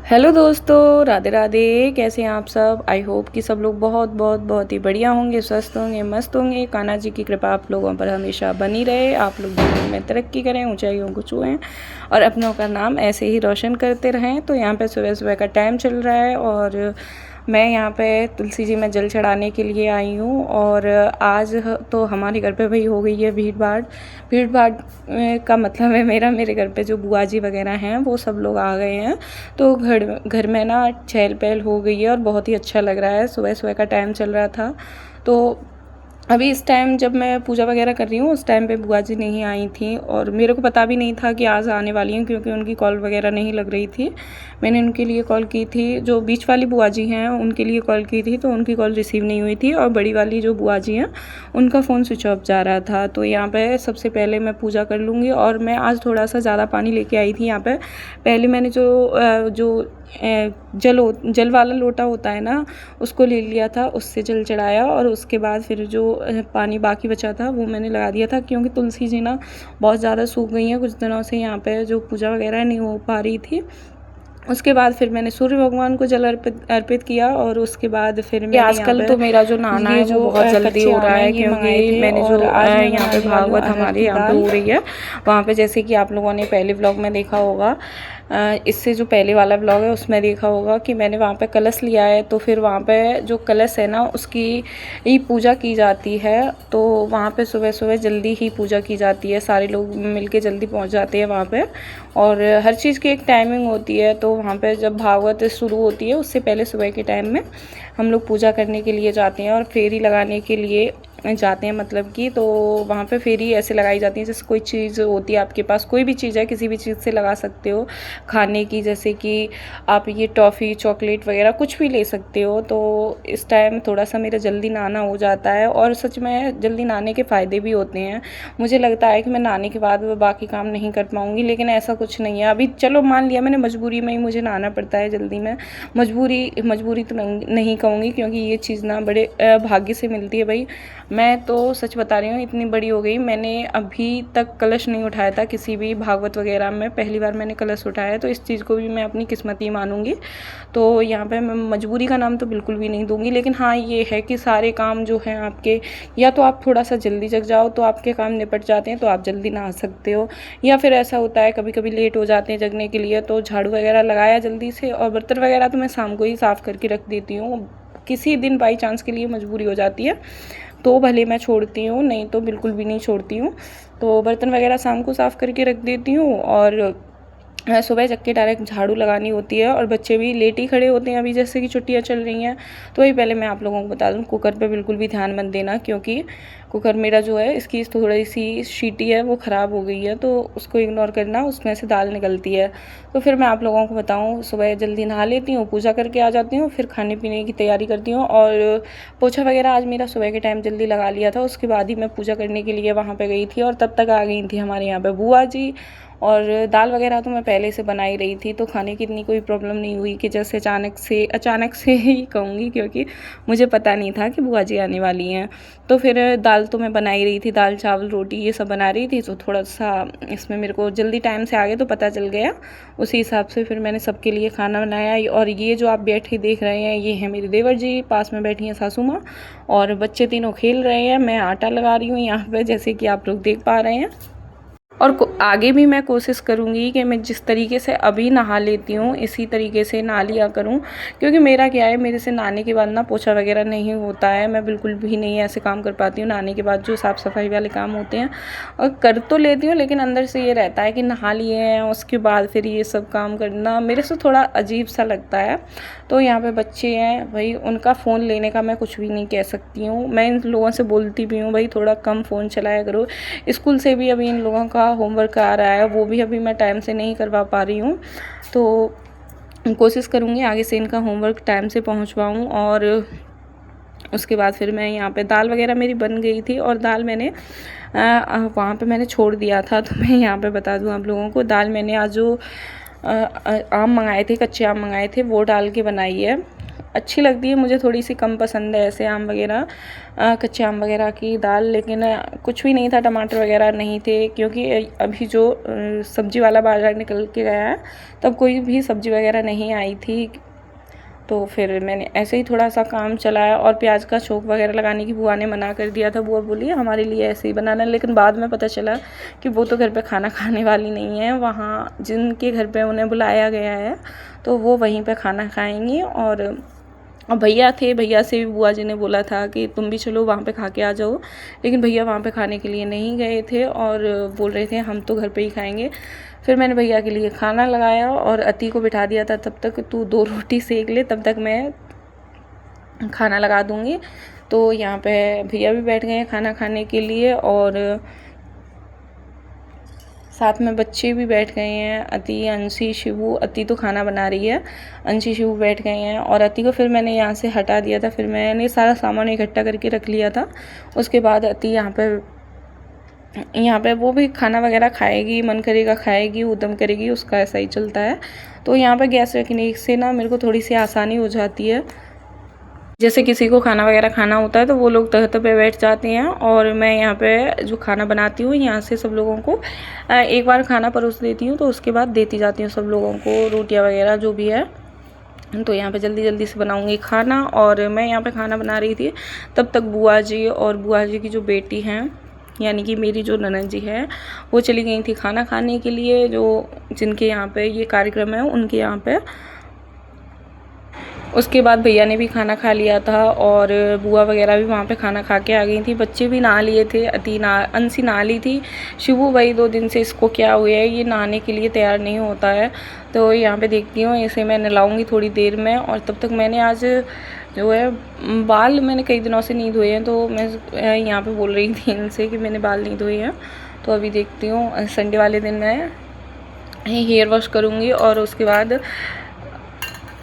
Hello दोस्तों, राधे राधे। कैसे हैं आप सब? आई होप कि सब लोग बहुत बहुत बहुत ही बढ़िया होंगे, स्वस्थ होंगे, मस्त होंगे। कान्हा जी की कृपा आप लोगों पर हमेशा बनी रहे। आप लोग जीवन में तरक्की करें, ऊंचाइयों को छुएं और अपनों का नाम ऐसे ही रोशन करते रहें। तो यहाँ पे सुबह सुबह का टाइम चल रहा है और मैं यहाँ पे तुलसी जी में जल चढ़ाने के लिए आई हूँ। और आज तो हमारे घर पे भाई हो गई है भीड़ भाड़ का मतलब है मेरे घर पे जो बुआ जी वगैरह हैं वो सब लोग आ गए हैं। तो घर घर में ना चहल पहल हो गई है और बहुत ही अच्छा लग रहा है। सुबह सुबह का टाइम चल रहा था तो अभी इस टाइम जब मैं पूजा वगैरह कर रही हूँ उस टाइम पे बुआ जी नहीं आई थी और मेरे को पता भी नहीं था कि आज आने वाली हैं, क्योंकि उनकी कॉल वगैरह नहीं लग रही थी। मैंने उनके लिए कॉल की थी, जो बीच वाली बुआ जी हैं उनके लिए कॉल की थी तो उनकी कॉल रिसीव नहीं हुई थी, और बड़ी वाली जो बुआ जी हैं उनका फ़ोन स्विच ऑफ जा रहा था। तो यहाँ पे सबसे पहले मैं पूजा कर लूँगी। और मैं आज थोड़ा सा ज़्यादा पानी लेके आई थी यहाँ पे। पहले मैंने जो जल वाला लोटा होता है ना, उसको ले लिया था, उससे जल चढ़ाया और उसके बाद फिर जो पानी बाकी बचा था वो मैंने लगा दिया था, क्योंकि तुलसी जी ना बहुत ज़्यादा सूख गई हैं कुछ दिनों से। यहाँ पे जो पूजा वगैरह नहीं हो पा रही थी। उसके बाद फिर मैंने सूर्य भगवान को जल अर्पित किया और उसके बाद फिर मैंने आजकल तो मेरा जो नहाना है वो बहुत जल्दी हो रहा है, क्योंकि मैंने जो यहाँ पे भागवत हमारे यहाँ पे हो रही है वहाँ पे, जैसे कि आप लोगों ने पहले व्लॉग में देखा होगा, इससे जो पहले वाला व्लॉग है उसमें देखा होगा कि मैंने वहाँ पे कलश लिया है। तो फिर वहाँ पे जो कलश है ना उसकी ही पूजा की जाती है। तो वहाँ पे सुबह सुबह जल्दी ही पूजा की जाती है, सारे लोग मिलके जल्दी पहुँच जाते हैं वहाँ पे। और हर चीज़ की एक टाइमिंग होती है। तो वहाँ पे जब भागवत शुरू होती है उससे पहले सुबह के टाइम में हम लोग पूजा करने के लिए जाते हैं और फेरी लगाने के लिए जाते हैं, मतलब कि तो वहाँ पे फेरी ऐसे लगाई जाती है जैसे कोई चीज़ होती है आपके पास, कोई भी चीज़ है किसी भी चीज़ से लगा सकते हो खाने की, जैसे कि आप ये टॉफ़ी चॉकलेट वगैरह कुछ भी ले सकते हो। तो इस टाइम थोड़ा सा मेरा जल्दी नहाना हो जाता है और सच में जल्दी नहाने के फ़ायदे भी होते हैं। मुझे लगता है कि मैं नहाने के बाद बाकी काम नहीं कर पाऊँगी, लेकिन ऐसा कुछ नहीं है। अभी चलो मान लिया मैंने मजबूरी में ही मुझे नहाना पड़ता है जल्दी में, मजबूरी तो नहीं कहूँगी, क्योंकि ये चीज़ ना बड़े भाग्य से मिलती है भाई। मैं तो सच बता रही हूँ, इतनी बड़ी हो गई मैंने अभी तक कलश नहीं उठाया था किसी भी भागवत वगैरह में, पहली बार मैंने कलश उठाया है। तो इस चीज़ को भी मैं अपनी किस्मत ही मानूंगी। तो यहाँ पे मैं मजबूरी का नाम तो बिल्कुल भी नहीं दूंगी, लेकिन हाँ ये है कि सारे काम जो हैं आपके, या तो आप थोड़ा सा जल्दी जग जाओ तो आपके काम निपट जाते हैं तो आप जल्दी नहा सकते हो, या फिर ऐसा होता है कभी कभी लेट हो जाते हैं जगने के लिए तो झाड़ू वगैरह लगाया जल्दी से। और बर्तन वगैरह तो मैं शाम को ही साफ़ करके रख देती हूँ, किसी दिन बाई चांस के लिए मजबूरी हो जाती है तो भले मैं छोड़ती हूँ, नहीं तो बिल्कुल भी नहीं छोड़ती हूँ। तो बर्तन वगैरह शाम को साफ़ करके रख देती हूँ और सुबह जग के डायरेक्ट झाड़ू लगानी होती है। और बच्चे भी लेट ही खड़े होते हैं अभी, जैसे कि छुट्टियां चल रही हैं। तो वही पहले मैं आप लोगों को बता दूं, कुकर पे बिल्कुल भी ध्यान मत देना, क्योंकि कुकर मेरा जो है इसकी थोड़ी सी शीटी है वो ख़राब हो गई है, तो उसको इग्नोर करना, उसमें से दाल निकलती है। तो फिर मैं आप लोगों को बताऊँ, सुबह जल्दी नहा लेती हूँ, पूजा करके आ जाती हूँ, फिर खाने पीने की तैयारी करती हूँ। और पोछा वगैरह आज मेरा सुबह के टाइम जल्दी लगा लिया था, उसके बाद ही मैं पूजा करने के लिए वहाँ पर गई थी। और तब तक आ गई थी हमारे यहाँ पर बुआ जी। और दाल वगैरह तो मैं पहले से बना ही रही थी, तो खाने की इतनी कोई प्रॉब्लम नहीं हुई कि जैसे अचानक से ही कहूँगी, क्योंकि मुझे पता नहीं था कि बुआ जी आने वाली हैं। तो फिर दाल तो मैं बना ही रही थी, दाल चावल रोटी ये सब बना रही थी। तो थोड़ा सा इसमें मेरे को जल्दी टाइम से आगे तो पता चल गया, उसी हिसाब से फिर मैंने सबके लिए खाना बनाया। और ये जो आप बैठे देख रहे हैं ये है मेरे देवर जी, पास में बैठी हैं सासू माँ, और बच्चे तीनों खेल रहे हैं। मैं आटा लगा रही हूँ यहाँ पर, जैसे कि आप लोग देख पा रहे हैं। और आगे भी मैं कोशिश करूँगी कि मैं जिस तरीके से अभी नहा लेती हूँ इसी तरीके से नहा लिया करूँ, क्योंकि मेरा क्या है, मेरे से नहाने के बाद ना पोछा वगैरह नहीं होता है। मैं बिल्कुल भी नहीं ऐसे काम कर पाती हूँ नहाने के बाद, जो साफ़ सफाई वाले काम होते हैं और कर तो लेती हूँ, लेकिन अंदर से ये रहता है कि नहा लिए हैं उसके बाद फिर ये सब काम करना मेरे से थोड़ा अजीब सा लगता है। तो यहाँ पे बच्चे हैं भाई, उनका फ़ोन लेने का मैं कुछ भी नहीं कह सकती हूँ। मैं इन लोगों से बोलती भी हूँ भाई थोड़ा कम फ़ोन चलाया करो। स्कूल से भी अभी इन लोगों का होमवर्क आ रहा है, वो भी अभी मैं टाइम से नहीं करवा पा रही हूँ। तो कोशिश करूँगी आगे से इनका होमवर्क टाइम से पहुँचवाऊँ। और उसके बाद फिर मैं यहाँ पे दाल वगैरह मेरी बन गई थी, और दाल मैंने वहाँ पे मैंने छोड़ दिया था। तो मैं यहाँ पे बता दूँ आप लोगों को, दाल मैंने आज जो आम मंगाए थे, कच्चे आम मंगाए थे, वो डाल के बनाई है। अच्छी लगती है, मुझे थोड़ी सी कम पसंद है ऐसे आम वगैरह, कच्चे आम वगैरह की दाल। लेकिन कुछ भी नहीं था, टमाटर वगैरह नहीं थे, क्योंकि अभी जो सब्ज़ी वाला बाज़ार निकल के गया है तब कोई भी सब्ज़ी वगैरह नहीं आई थी। तो फिर मैंने ऐसे ही थोड़ा सा काम चलाया, और प्याज का छोंक वगैरह लगाने की बुआ ने मना कर दिया था। बुआ बोली हमारे लिए ऐसे ही बनाना, लेकिन बाद में पता चला कि वो तो घर पे खाना खाने वाली नहीं है, वहाँ जिनके घर पे उन्हें बुलाया गया है तो वो वहीं पे खाना खाएंगी। और भैया थे, भैया से भी बुआ जी ने बोला था कि तुम भी चलो वहाँ पे खा के आ जाओ, लेकिन भैया वहाँ पे खाने के लिए नहीं गए थे और बोल रहे थे हम तो घर पे ही खाएंगे। फिर मैंने भैया के लिए खाना लगाया और अति को बिठा दिया था, तब तक तू 2 रोटी सेक ले, तब तक मैं खाना लगा दूँगी। तो यहाँ पे भैया भी बैठ गए हैं खाना खाने के लिए, और साथ में बच्चे भी बैठ गए हैं, अति, अंशी, शिवू। अति तो खाना बना रही है, अंशी, शिवू बैठ गए हैं। और अति को फिर मैंने यहाँ से हटा दिया था, फिर मैंने सारा सामान इकट्ठा करके रख लिया था। उसके बाद अति यहाँ पे वो भी खाना वगैरह खाएगी, मन करेगा खाएगी, उद्यम करेगी, उसका ऐसा ही चलता है। तो यहाँ पे गैस रखने से ना मेरे को थोड़ी सी आसानी हो जाती है। जैसे किसी को खाना वगैरह खाना होता है तो वो लोग तख्ते पे बैठ जाते हैं, और मैं यहाँ पे जो खाना बनाती हूँ यहाँ से सब लोगों को एक बार खाना परोस देती हूँ, तो उसके बाद देती जाती हूँ सब लोगों को रोटियाँ वगैरह जो भी है। तो यहाँ पे जल्दी जल्दी से बनाऊँगी खाना। और मैं यहाँ पे खाना बना रही थी, तब तक बुआ जी और बुआ जी की जो बेटी हैं, यानी कि मेरी जो ननद जी है, वो चली गई थी खाना खाने के लिए, जो जिनके यहाँ पे ये कार्यक्रम है उनके यहाँ पे। उसके बाद भैया ने भी खाना खा लिया था, और बुआ वगैरह भी वहाँ पे खाना खा के आ गई थी। बच्चे भी नहा लिए थे, अंशी नहा ली थी। शिवू भाई 2 दिन से इसको क्या हुआ है, ये नहाने के लिए तैयार नहीं होता है। तो यहाँ पे देखती हूँ, इसे मैं नहलाऊँगी थोड़ी देर में। और तब तक मैंने आज जो है बाल मैंने कई दिनों से नहीं धोए हैं, तो मैं यहाँ पर बोल रही थी इनसे कि मैंने बाल नहीं धोए हैं। तो अभी देखती हूँ, संडे वाले दिन मैं हेयर वॉश करूँगी। और उसके बाद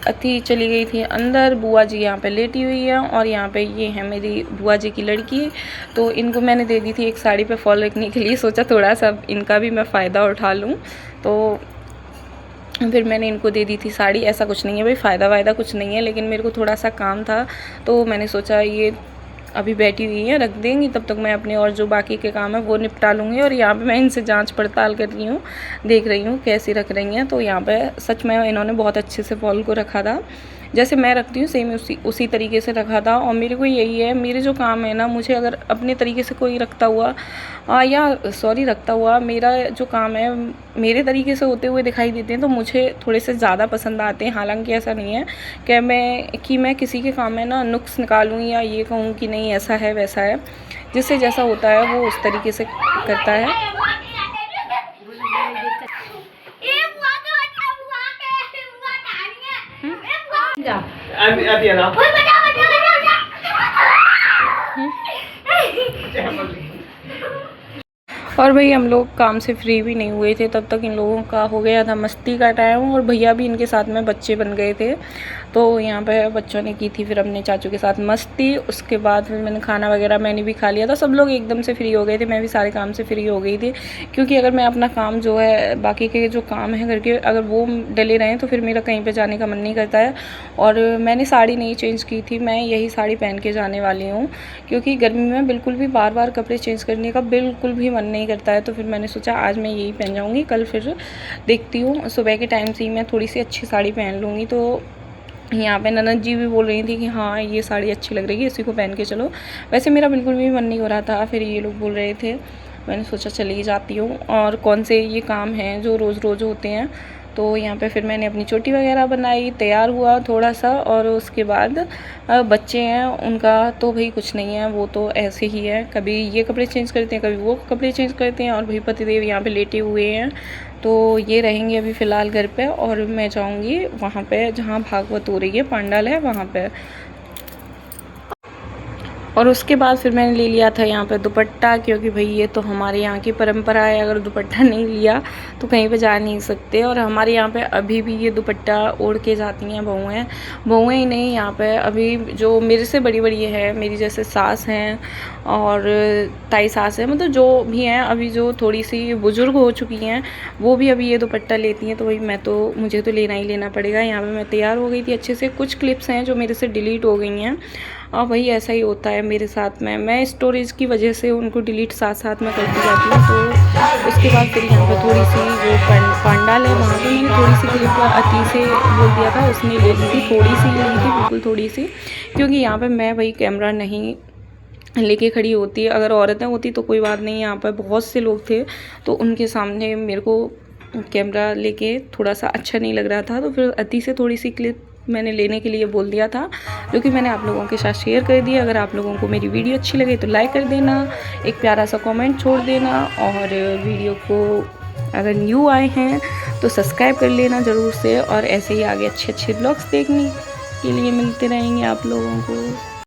अति चली गई थी अंदर, बुआ जी यहाँ पे लेटी हुई है, और यहाँ पे ये है मेरी बुआ जी की लड़की। तो इनको मैंने दे दी थी एक साड़ी पे फॉल रखने के लिए, सोचा थोड़ा सा इनका भी मैं फ़ायदा उठा लूँ। तो फिर मैंने इनको दे दी थी साड़ी। ऐसा कुछ नहीं है भाई, फ़ायदा वायदा कुछ नहीं है, लेकिन मेरे को थोड़ा सा काम था, तो मैंने सोचा ये अभी बैठी हुई हैं, रख देंगी, तब तक मैं अपने और जो बाकी के काम है वो निपटा लूँगी। और यहाँ पे मैं इनसे जांच पड़ताल कर रही हूँ, देख रही हूँ कैसे रख रही हैं। तो यहाँ पे सच में इन्होंने बहुत अच्छे से फॉल को रखा था, जैसे मैं रखती हूँ सेम उसी तरीके से रखा था। और मेरे को यही है, मेरे जो काम है ना, मुझे अगर अपने तरीके से कोई रखता हुआ रखता हुआ मेरा जो काम है मेरे तरीके से होते हुए दिखाई देते हैं, तो मुझे थोड़े से ज़्यादा पसंद आते हैं। हालांकि ऐसा नहीं है कि मैं किसी के काम में ना नुक्स निकालूँ या ये कहूँ कि नहीं ऐसा है वैसा है। जिससे जैसा होता है वो उस तरीके से करता है। और भाई हम लोग काम से फ्री भी नहीं हुए थे, तब तक इन लोगों का हो गया था मस्ती का टाइम, और भैया भी इनके साथ में बच्चे बन गए थे। तो यहाँ पे बच्चों ने की थी फिर अपने चाचू के साथ मस्ती। उसके बाद फिर मैंने खाना वगैरह मैंने भी खा लिया था, सब लोग एकदम से फ्री हो गए थे, मैं भी सारे काम से फ्री हो गई थी। क्योंकि अगर मैं अपना काम जो है बाकी के जो काम है घर के अगर वो डले रहें तो फिर मेरा कहीं पर जाने का मन नहीं करता है। और मैंने साड़ी नहीं चेंज की थी, मैं यही साड़ी पहन के जाने वाली हूँ, क्योंकि गर्मी में बिल्कुल भी बार बार कपड़े चेंज करने का बिल्कुल भी मन नहीं करता है। तो फिर मैंने सोचा आज मैं यही पहन जाऊँगी, कल फिर देखती हूँ सुबह के टाइम से ही मैं थोड़ी सी अच्छी साड़ी पहन लूँगी। तो यहाँ पे ननद जी भी बोल रही थी कि हाँ ये साड़ी अच्छी लग रही है, इसी को पहन के चलो। वैसे मेरा बिल्कुल भी मन नहीं हो रहा था, फिर ये लोग बोल रहे थे, मैंने सोचा चली जाती हूँ। और कौन से ये काम हैं जो रोज़ रोज़ होते हैं। तो यहाँ पे फिर मैंने अपनी चोटी वगैरह बनाई, तैयार हुआ थोड़ा सा। और उसके बाद बच्चे हैं उनका तो भाई कुछ नहीं है, वो तो ऐसे ही है, कभी ये कपड़े चेंज करते हैं कभी वो कपड़े चेंज करते हैं। और भाई पतिदेव यहाँ पे लेटे हुए हैं, तो ये रहेंगे अभी फ़िलहाल घर पे। और मैं जाऊँगी वहाँ पे जहाँ भागवत हो रही है, पंडाल है वहाँ पे। और उसके बाद फिर मैंने ले लिया था यहाँ पे दुपट्टा, क्योंकि भाई ये तो हमारे यहाँ की परंपरा है, अगर दुपट्टा नहीं लिया तो कहीं पे जा नहीं सकते। और हमारे यहाँ पे अभी भी ये दुपट्टा ओढ़ के जाती हैं बहुएँ ही नहीं, यहाँ पे अभी जो मेरे से बड़ी बड़ी है, मेरी जैसे सास हैं और ताई सास है, मतलब जो भी हैं अभी जो थोड़ी सी बुज़ुर्ग हो चुकी हैं, वो भी अभी ये दुपट्टा लेती हैं। तो भाई मुझे तो लेना ही लेना पड़ेगा। यहाँ पे मैं तैयार हो गई थी अच्छे से, कुछ क्लिप्स हैं जो मेरे से डिलीट हो गई हैं और वही ऐसा ही होता है मेरे साथ में, मैं स्टोरेज की वजह से उनको डिलीट साथ साथ में करती जाती हूँ। तो उसके बाद फिर यहाँ पर थोड़ी सी जो पंडाल है वहाँ पर मैंने थोड़ी सी क्लिप अति से बोल दिया था, उसने ले ली थी, थोड़ी सी ली थी, बिल्कुल थोड़ी सी, क्योंकि यहाँ पर मैं वही कैमरा नहीं लेके खड़ी होती है। अगर औरतें होती तो कोई बात नहीं, यहाँ पर बहुत से लोग थे तो उनके सामने मेरे को कैमरा लेके थोड़ा सा अच्छा नहीं लग रहा था, तो फिर अति से थोड़ी सी क्लिप मैंने लेने के लिए बोल दिया था, जो कि मैंने आप लोगों के साथ शेयर कर दिया। अगर आप लोगों को मेरी वीडियो अच्छी लगे तो लाइक कर देना, एक प्यारा सा कमेंट छोड़ देना, और वीडियो को अगर न्यू आए हैं तो सब्सक्राइब कर लेना ज़रूर से। और ऐसे ही आगे अच्छे अच्छे ब्लॉग्स देखने के लिए मिलते रहेंगे आप लोगों को।